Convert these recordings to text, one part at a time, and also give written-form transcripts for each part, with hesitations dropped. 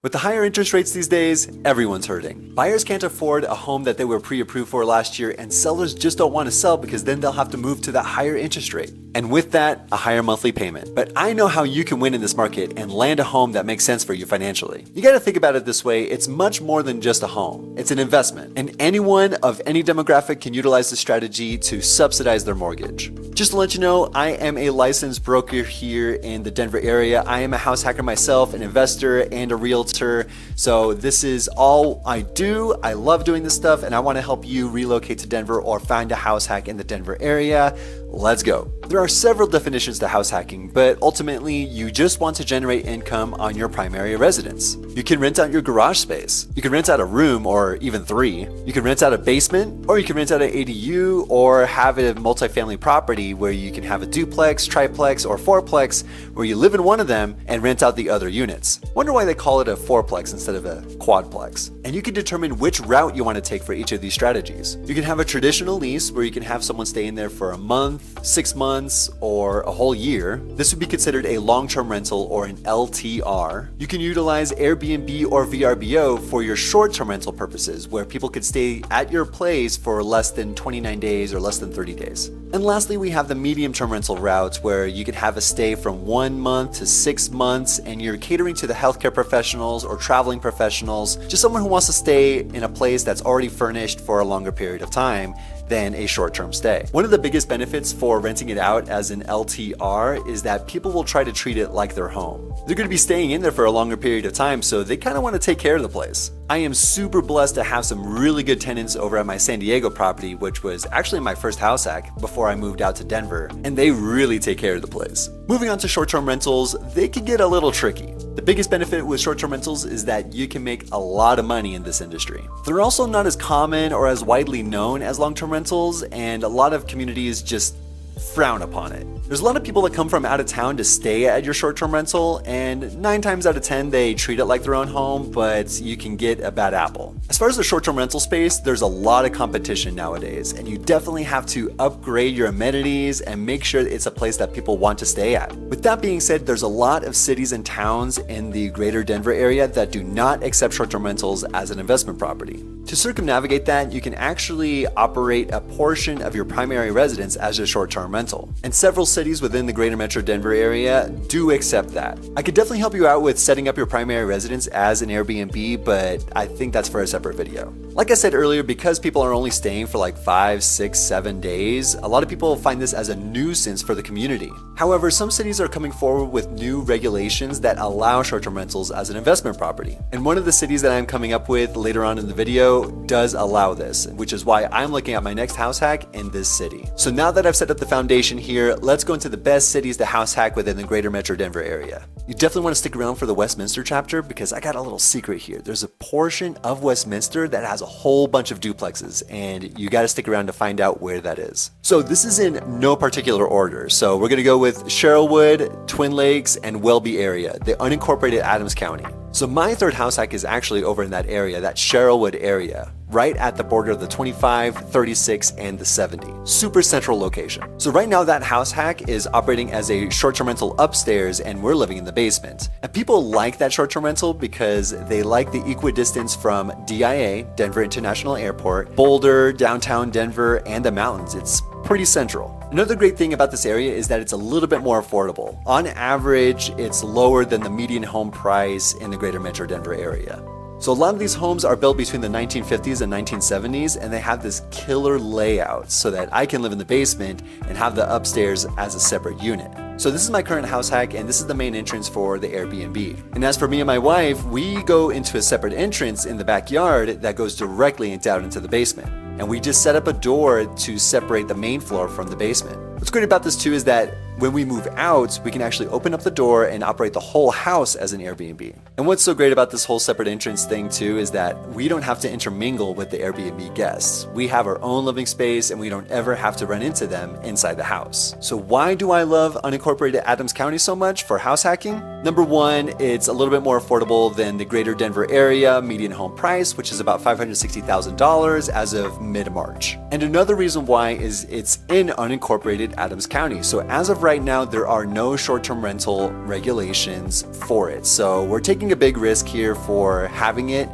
With the higher interest rates these days, everyone's hurting. Buyers can't afford a home that they were pre-approved for last year, and sellers just don't want to sell because then they'll have to move to that higher interest rate. And with that, a higher monthly payment. But I know how you can win in this market and land a home that makes sense for you financially. You gotta think about it this way, it's much more than just a home. It's an investment. And anyone of any demographic can utilize this strategy to subsidize their mortgage. Just to let you know, I am a licensed broker here in the Denver area. I am a house hacker myself, an investor, and a realtor. So this is all I do. I love doing this stuff, and I want to help you relocate to Denver or find a house hack in the Denver area. Let's go. There are several definitions to house hacking, but ultimately you just want to generate income on your primary residence. You can rent out your garage space. You can rent out a room or even 3. You can rent out a basement, or you can rent out an ADU, or have a multifamily property where you can have a duplex, triplex, or fourplex where you live in one of them and rent out the other units. Wonder why they call it a fourplex instead of a quadplex. And you can determine which route you want to take for each of these strategies. You can have a traditional lease where you can have someone stay in there for a month, 6 months, or a whole year. This would be considered a long-term rental or an LTR. You can utilize Airbnb or VRBO for your short-term rental purposes, where people could stay at your place for less than 29 days or less than 30 days. And lastly, we have the medium-term rental route where you could have a stay from 1 month to 6 months, and you're catering to the healthcare professionals or traveling professionals, just someone who wants to stay in a place that's already furnished for a longer period of time than a short-term stay. One of the biggest benefits for renting it out as an LTR is that people will try to treat it like their home. They're going to be staying in there for a longer period of time, so they kind of want to take care of the place. I am super blessed to have some really good tenants over at my San Diego property, which was actually my first house hack before I moved out to Denver, and they really take care of the place. Moving on to short-term rentals, they can get a little tricky. The biggest benefit with short-term rentals is that you can make a lot of money in this industry. They're also not as common or as widely known as long-term rentals, and a lot of communities just frown upon it. There's a lot of people that come from out of town to stay at your short-term rental, and 9 times out of 10 they treat it like their own home, but you can get a bad apple. As far as the short-term rental space, there's a lot of competition nowadays, and you definitely have to upgrade your amenities and make sure it's a place that people want to stay at. With that being said, there's a lot of cities and towns in the greater Denver area that do not accept short-term rentals as an investment property. To circumnavigate that, you can actually operate a portion of your primary residence as a short-term rental. And several cities within the greater metro Denver area do accept that. I could definitely help you out with setting up your primary residence as an Airbnb, but I think that's for a separate video. Like I said earlier, because people are only staying for like 5, 6, 7 days, a lot of people find this as a nuisance for the community. However, some cities are coming forward with new regulations that allow short-term rentals as an investment property. And one of the cities that I'm coming up with later on in the video does allow this, which is why I'm looking at my next house hack in this city. So now that I've set up the foundation here, let's go into the best cities to house hack within the greater metro Denver area. You definitely want to stick around for the Westminster chapter because I got a little secret here. There's a portion of Westminster that has a whole bunch of duplexes, and you got to stick around to find out where that is. So this is in no particular order. So we're going to go with Sherrillwood, Twin Lakes, and Welby area, the unincorporated Adams County. So my third house hack is actually over in that area, that Sherrillwood area, right at the border of the 25, 36, and the 70. Super central location. So right now that house hack is operating as a short-term rental upstairs, and we're living in the basement. And people like that short-term rental because they like the equidistance from DIA, Denver International Airport, Boulder, downtown Denver, and the mountains. It's pretty central. Another great thing about this area is that it's a little bit more affordable. On average, it's lower than the median home price in the greater metro Denver area. So a lot of these homes are built between the 1950s and 1970s, and they have this killer layout so that I can live in the basement and have the upstairs as a separate unit. So this is my current house hack, and this is the main entrance for the Airbnb. And as for me and my wife, we go into a separate entrance in the backyard that goes directly down into the basement. And we just set up a door to separate the main floor from the basement. What's great about this too is that when we move out, we can actually open up the door and operate the whole house as an Airbnb. And what's so great about this whole separate entrance thing too is that we don't have to intermingle with the Airbnb guests. We have our own living space and we don't ever have to run into them inside the house. So why do I love unincorporated Adams County so much for house hacking? Number one, it's a little bit more affordable than the greater Denver area median home price, which is about $560,000 as of mid-March. And another reason why is it's in unincorporated Adams County. So as of right now, there are no short-term rental regulations for it. So we're taking a big risk here for having it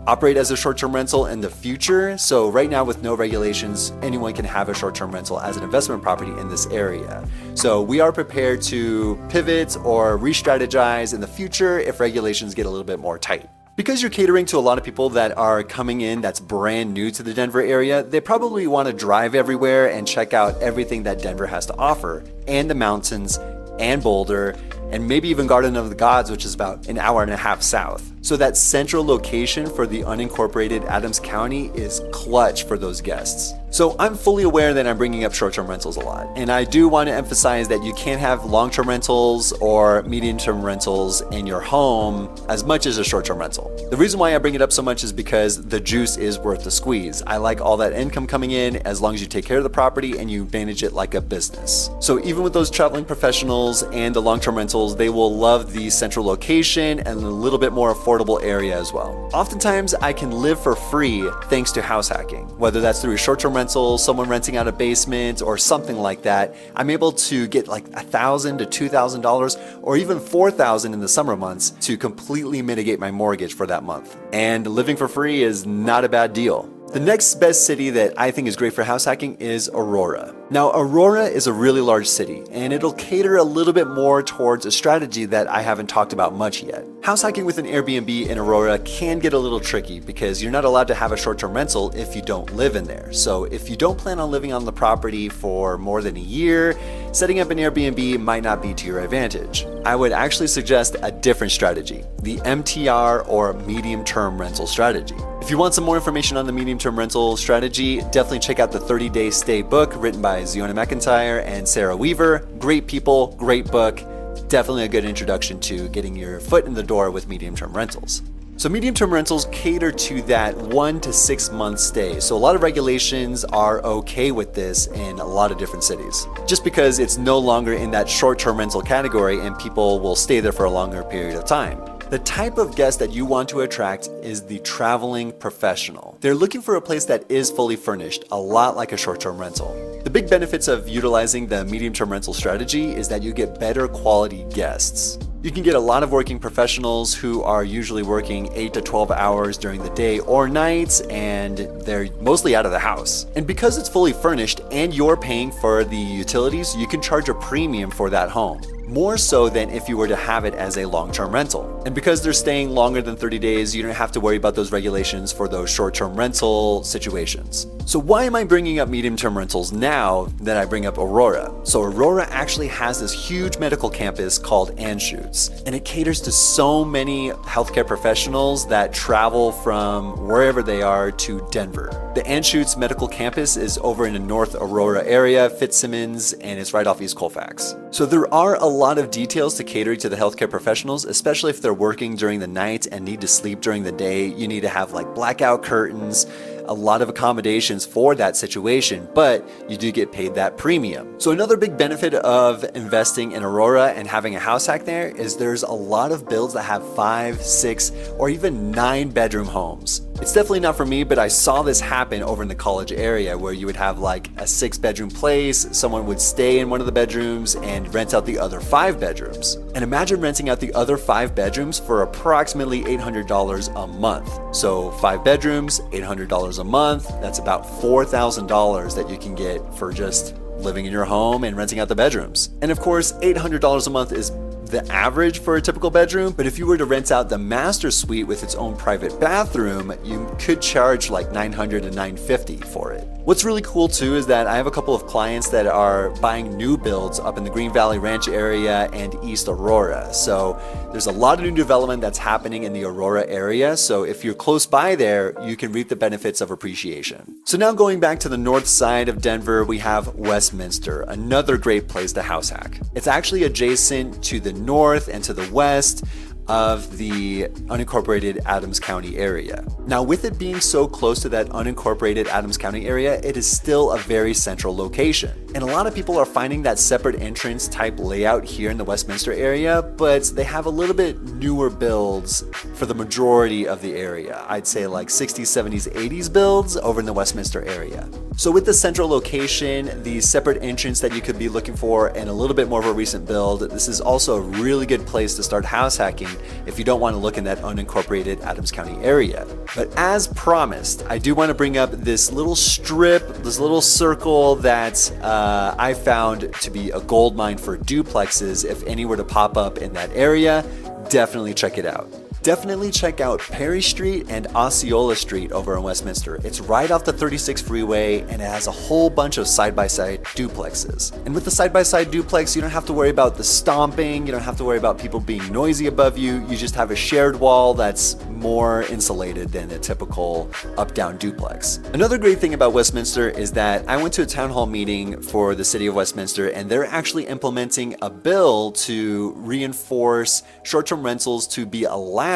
operate as a short-term rental in the future. So right now, with no regulations, anyone can have a short-term rental as an investment property in this area. So we are prepared to pivot or re-strategize in the future if regulations get a little bit more tight. Because you're catering to a lot of people that are coming in that's brand new to the Denver area, they probably want to drive everywhere and check out everything that Denver has to offer, and the mountains, and Boulder, and maybe even Garden of the Gods, which is about an hour and a half south. So that central location for the unincorporated Adams County is clutch for those guests. So I'm fully aware that I'm bringing up short-term rentals a lot, and I do want to emphasize that you can't have long-term rentals or medium-term rentals in your home as much as a short-term rental. The reason why I bring it up so much is because the juice is worth the squeeze. I like all that income coming in as long as you take care of the property and you manage it like a business. So even with those traveling professionals and the long-term rentals, they will love the central location and a little bit more affordable area as well. Oftentimes, I can live for free thanks to house hacking, whether that's through a short-term rental, someone renting out a basement, or something like that. I'm able to get like $1,000 to $2,000 or even $4,000 in the summer months to completely mitigate my mortgage for that month. And living for free is not a bad deal. The next best city that I think is great for house hacking is Aurora. Now, Aurora is a really large city, and it'll cater a little bit more towards a strategy that I haven't talked about much yet. House hacking with an Airbnb in Aurora can get a little tricky because you're not allowed to have a short-term rental if you don't live in there. So if you don't plan on living on the property for more than a year, setting up an Airbnb might not be to your advantage. I would actually suggest a different strategy, the MTR or medium-term rental strategy. If you want some more information on the medium-term rental strategy, definitely check out the 30-Day Stay book written by Ziona McIntyre and Sarah Weaver. Great people, great book. Definitely a good introduction to getting your foot in the door with medium-term rentals. So medium-term rentals cater to that 1 to 6 month stay. So a lot of regulations are okay with this in a lot of different cities, just because it's no longer in that short-term rental category and people will stay there for a longer period of time. The type of guest that you want to attract is the traveling professional. They're looking for a place that is fully furnished, a lot like a short-term rental. The big benefits of utilizing the medium-term rental strategy is that you get better quality guests. You can get a lot of working professionals who are usually working 8 to 12 hours during the day or nights, and they're mostly out of the house. And because it's fully furnished and you're paying for the utilities, you can charge a premium for that home, more so than if you were to have it as a long-term rental. And because they're staying longer than 30 days, you don't have to worry about those regulations for those short-term rental situations. So why am I bringing up medium-term rentals now that I bring up Aurora? So Aurora actually has this huge medical campus called Anschutz, and it caters to so many healthcare professionals that travel from wherever they are to Denver. The Anschutz Medical Campus is over in the North Aurora area, Fitzsimmons, and it's right off East Colfax. So there are a lot of details to catering to the healthcare professionals, especially if they're working during the night and need to sleep during the day. You need to have like blackout curtains, a lot of accommodations for that situation, but you do get paid that premium. So another big benefit of investing in Aurora and having a house hack there is there's a lot of builds that have 5, 6, or even 9 bedroom homes. It's definitely not for me, but I saw this happen over in the college area where you would have like a 6-bedroom place, someone would stay in one of the bedrooms and rent out the other 5 bedrooms. And imagine renting out the other 5 bedrooms for approximately $800 a month. So 5 bedrooms, $800 a month, that's about $4,000 that you can get for just living in your home and renting out the bedrooms. And of course, $800 a month is the average for a typical bedroom, but if you were to rent out the master suite with its own private bathroom, you could charge like $900 to $950 for it. What's really cool too is that I have a couple of clients that are buying new builds up in the Green Valley Ranch area and East Aurora. So there's a lot of new development that's happening in the Aurora area. So if you're close by there, you can reap the benefits of appreciation. So now going back to the north side of Denver, we have Westminster, another great place to house hack. It's actually adjacent to the north and to the west of the unincorporated Adams County area. Now, with it being so close to that unincorporated Adams County area, it is still a very central location. And a lot of people are finding that separate entrance type layout here in the Westminster area, but they have a little bit newer builds for the majority of the area. I'd say like 60s, 70s, 80s builds over in the Westminster area. So with the central location, the separate entrance that you could be looking for, and a little bit more of a recent build, this is also a really good place to start house hacking if you don't want to look in that unincorporated Adams County area. But as promised, I do want to bring up this little strip, this little circle that I found to be a gold mine for duplexes. If any were to pop up in that area, definitely check it out. Definitely check out Perry Street and Osceola Street over in Westminster. It's right off the 36 freeway and it has a whole bunch of side-by-side duplexes. And with the side-by-side duplex, you don't have to worry about the stomping, you don't have to worry about people being noisy above you, you just have a shared wall that's more insulated than a typical up-down duplex. Another great thing about Westminster is that I went to a town hall meeting for the city of Westminster and they're actually implementing a bill to reinforce short-term rentals to be allowed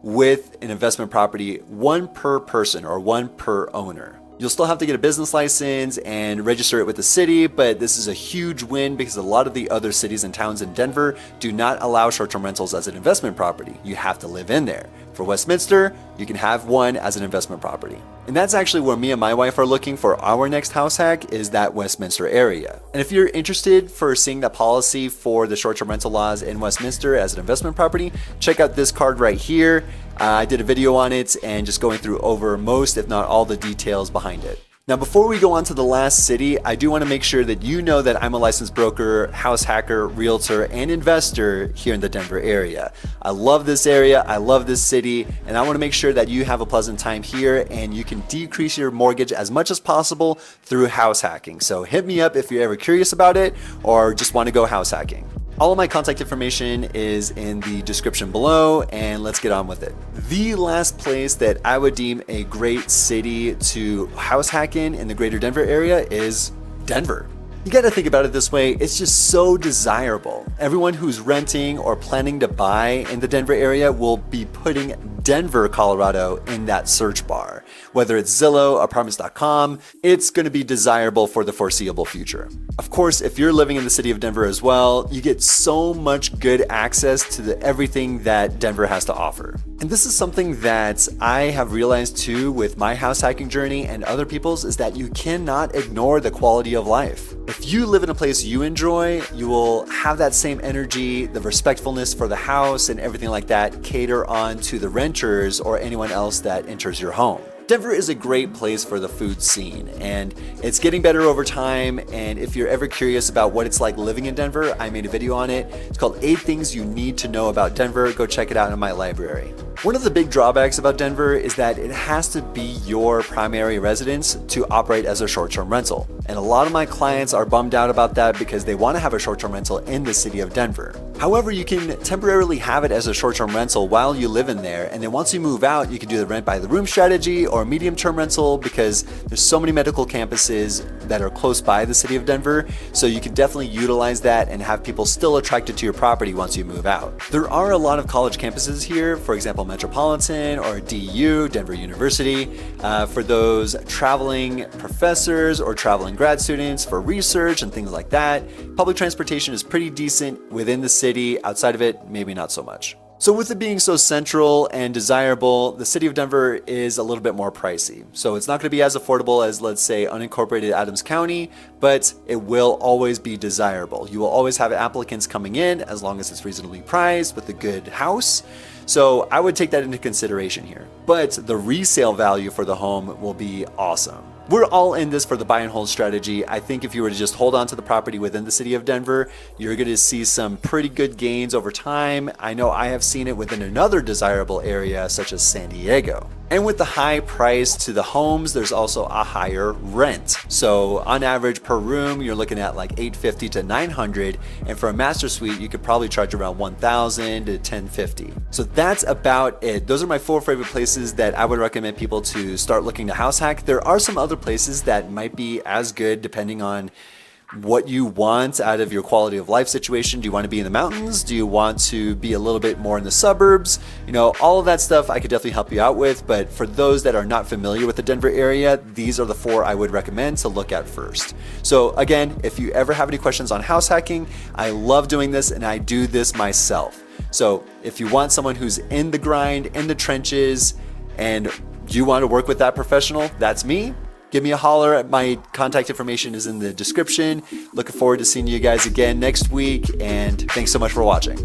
with an investment property, one per person or one per owner. You'll still have to get a business license and register it with the city, but this is a huge win because a lot of the other cities and towns in Denver do not allow short-term rentals as an investment property. You have to live in there. For Westminster, you can have one as an investment property. And that's actually where me and my wife are looking for our next house hack, is that Westminster area. And if you're interested for seeing the policy for the short-term rental laws in Westminster as an investment property, check out this card right here. I did a video on it and just going through over most, if not all, the details behind it. Now, before we go on to the last city, I do want to make sure that you know that I'm a licensed broker, house hacker, realtor, and investor here in the Denver area. I love this area, I love this city, and I want to make sure that you have a pleasant time here and you can decrease your mortgage as much as possible through house hacking. So hit me up if you're ever curious about it or just want to go house hacking. All of my contact information is in the description below, and let's get on with it. The last place that I would deem a great city to house hack in the greater Denver area is Denver. You gotta think about it this way, it's just so desirable. Everyone who's renting or planning to buy in the Denver area will be putting Denver, Colorado in that search bar. Whether it's Zillow, apartments.com, it's gonna be desirable for the foreseeable future. Of course, if you're living in the city of Denver as well, you get so much good access to everything that Denver has to offer. And this is something that I have realized too with my house hacking journey and other people's, is that you cannot ignore the quality of life. If you live in a place you enjoy, you will have that same energy, the respectfulness for the house and everything like that cater on to the renters or anyone else that enters your home. Denver is a great place for the food scene, and it's getting better over time. And if you're ever curious about what it's like living in Denver, I made a video on it. It's called 8 Things You Need to Know About Denver. Go check it out in my library. One of the big drawbacks about Denver is that it has to be your primary residence to operate as a short-term rental. And a lot of my clients are bummed out about that because they want to have a short-term rental in the city of Denver. However, you can temporarily have it as a short-term rental while you live in there, and then once you move out, you can do the rent by the room strategy or medium-term rental, because there's so many medical campuses that are close by the city of Denver, so you can definitely utilize that and have people still attracted to your property once you move out. There are a lot of college campuses here, for example, Metropolitan or DU, Denver University, for those traveling professors or traveling grad students for research and things like that. Public transportation is pretty decent within the city. Outside of it, maybe not so much. So with it being so central and desirable, the city of Denver is a little bit more pricey. So it's not going to be as affordable as, let's say, unincorporated Adams County, but it will always be desirable. You will always have applicants coming in as long as it's reasonably priced with a good house. So I would take that into consideration here. But the resale value for the home will be awesome. We're all in this for the buy and hold strategy. I think if you were to just hold on to the property within the city of Denver, you're going to see some pretty good gains over time. I know I have seen it within another desirable area such as San Diego. And with the high price to the homes, there's also a higher rent. So on average per room, you're looking at like $850 to $900. And for a master suite, you could probably charge around $1,000 to $1,050. So that's about it. Those are my 4 favorite places that I would recommend people to start looking to house hack. There are some other places that might be as good depending on what you want out of your quality of life situation. Do you want to be in the mountains? Do you want to be a little bit more in the suburbs? You know, all of that stuff I could definitely help you out with. But for those that are not familiar with the Denver area, these are the 4 I would recommend to look at first. So again, if you ever have any questions on house hacking, I love doing this and I do this myself. So if you want someone who's in the grind, in the trenches, and you want to work with that professional, that's me. Give me a holler. My contact information is in the description. Looking forward to seeing you guys again next week, and thanks so much for watching.